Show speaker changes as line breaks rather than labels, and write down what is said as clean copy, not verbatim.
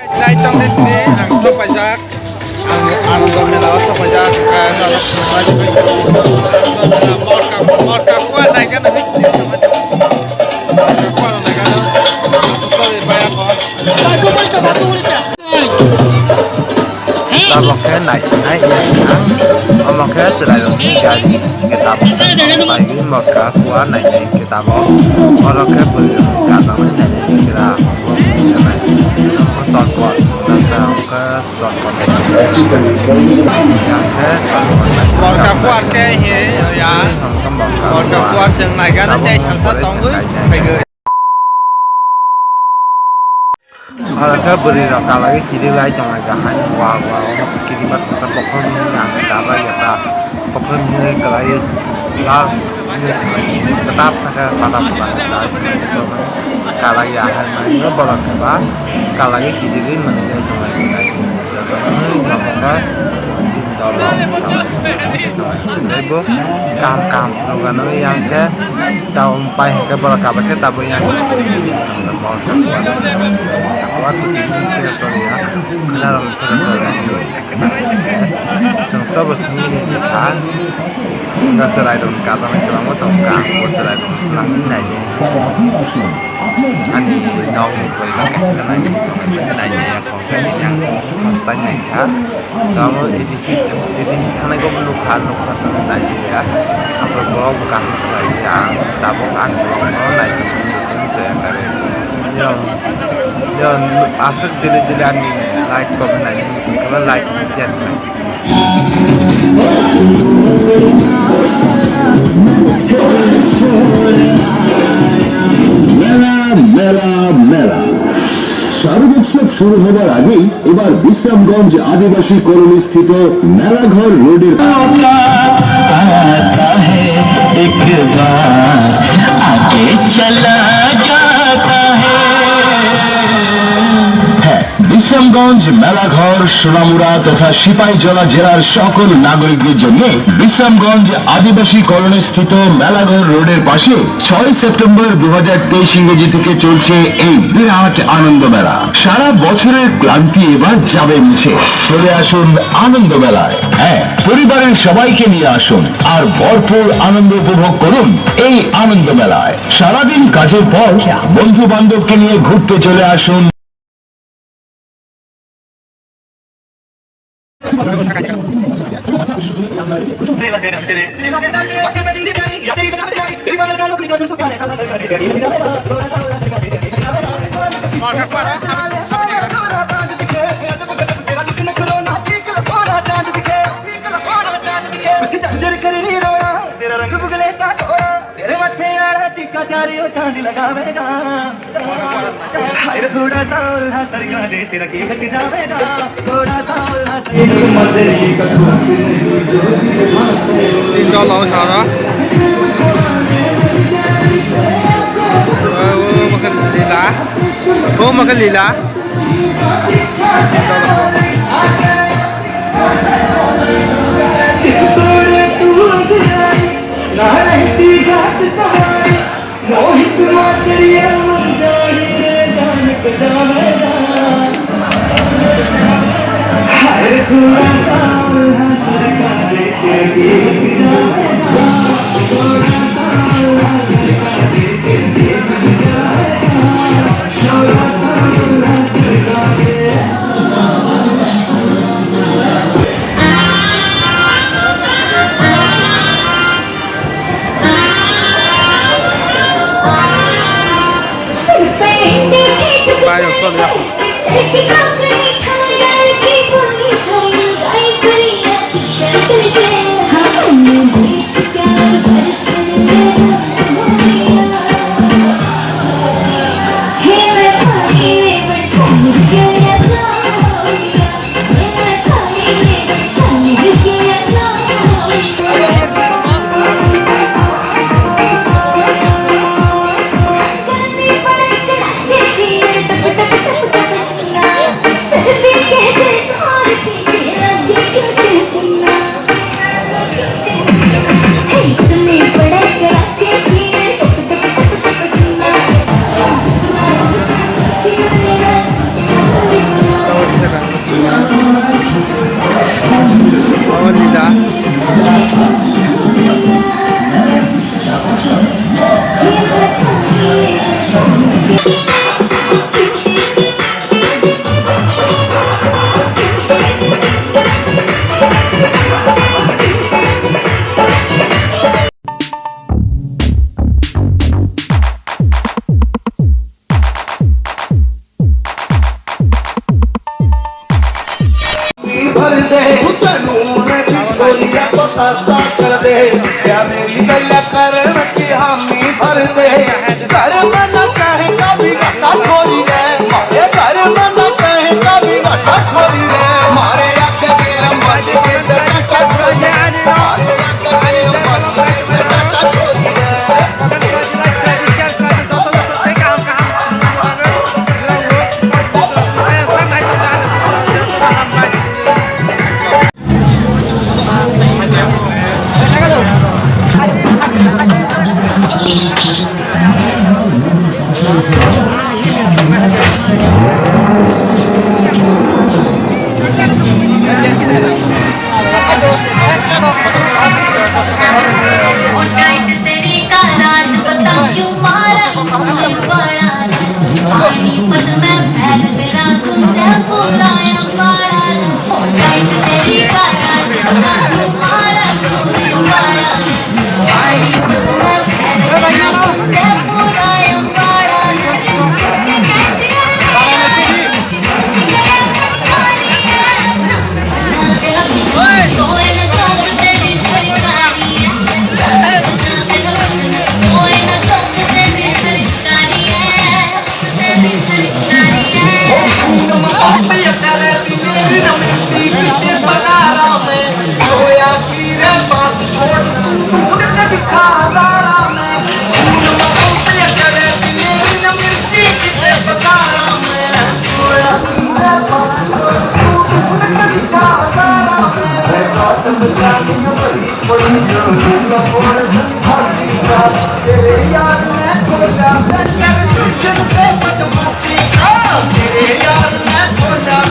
Naitong dito ang sopajak ang anong melaw sopajak morka kuat na kan kuat na kan sorry bayar ko
Tama ka nice na yang ama ka sila yung gari kita bagi morka kuat na kita mo orang ka beri kata na kira sọt cọt là cái sọt cọt yang cái
còn cả quạt cái gì ya còn cả quạt chừng này cái nó chạy sản xuất tông với phải người
cái beri raka lagi kiri lagi trong này cả hai wow kiri mas masa pokok ni yang kita apa ya ta pokok ni kalau la ini tetap saja pada bulan kalau ya hai nó bao cái ba kalau lagi kiri ni mana yang trong này lagi jadi semoga jin tolong kalau ini bu kam dengan yang ke tahun pai ke berapa ke tabu yang ini dengan bol kuat tu kiri kita soalnya kenal kita soalnya kenal contoh bersemi ni kan nggak cerai dong kata ni kalau tahu kan buat cerai dong selang ini ni ani dong ni boleh nak kasih kan ni dong ni ni yang konkret yang tanya kan kalau edisi tanah kau menukan tadi ya apa blog bukan lagi yang tabukan blog naik itu saya kare yang asal dili ani like comment ani kalau like share
মেলা শারদোৎসব শুরু হবার আগেই এবার বিশ্রামগঞ্জ আদিবাসী colony স্থিত মেলাঘর রোডের বিশ্রামগঞ্জ মেলাঘর সোনামুড়া তথা সিপাহীজলা জেলার সকল নাগরিকদের জন্য বিশ্রামগঞ্জ আদিবাসী কলোনি স্থিত মেলাঘর রোডের পাশে 6 সেপ্টেম্বর 2023 ইংরেজি থেকে চলছে এই বিরাট আনন্দ মেলা। সারা বছরের ক্লান্তি এবার যাবে মুছে। চলে আসুন আনন্দ মেলায়। হ্যাঁ, পরিবারের সবাইকে নিয়ে আসুন আর ভরপুর আনন্দ উপভোগ করুন এই আনন্দ মেলায়। সারাদিন কাজের পর বন্ধু বান্ধবকে নিয়ে ঘুরতে চলে আসুন।
चारियों चांद लगावेगा थोड़ा सा उल्हा सरगा दे तेरा की हट जावेगा थोड़ा सा उल्हा
tin cho lo sao đó mà cái lì lá mà cái lì lá मोहित माचरिया जाहिरे जानक जावेगा हर थोड़ा सा हंसर का देखे देख जावेगा थोड़ा सा हंसर का देखे देख जावेगा थोड़ा सा हंसर का Vai, eu sou
सासा कर दे क्या मेरी गैया करन की हामी भर दे घर में न कहे कभी घटा छोरी रे मारे घर में न कहे कभी घटा छोरी रे मारे आखे के मज के घटा छोरी रे मारे आखे के मज के घटा छोरी रे तेरे यार मैं थोड़ा तेरे यार मैं थोड़ा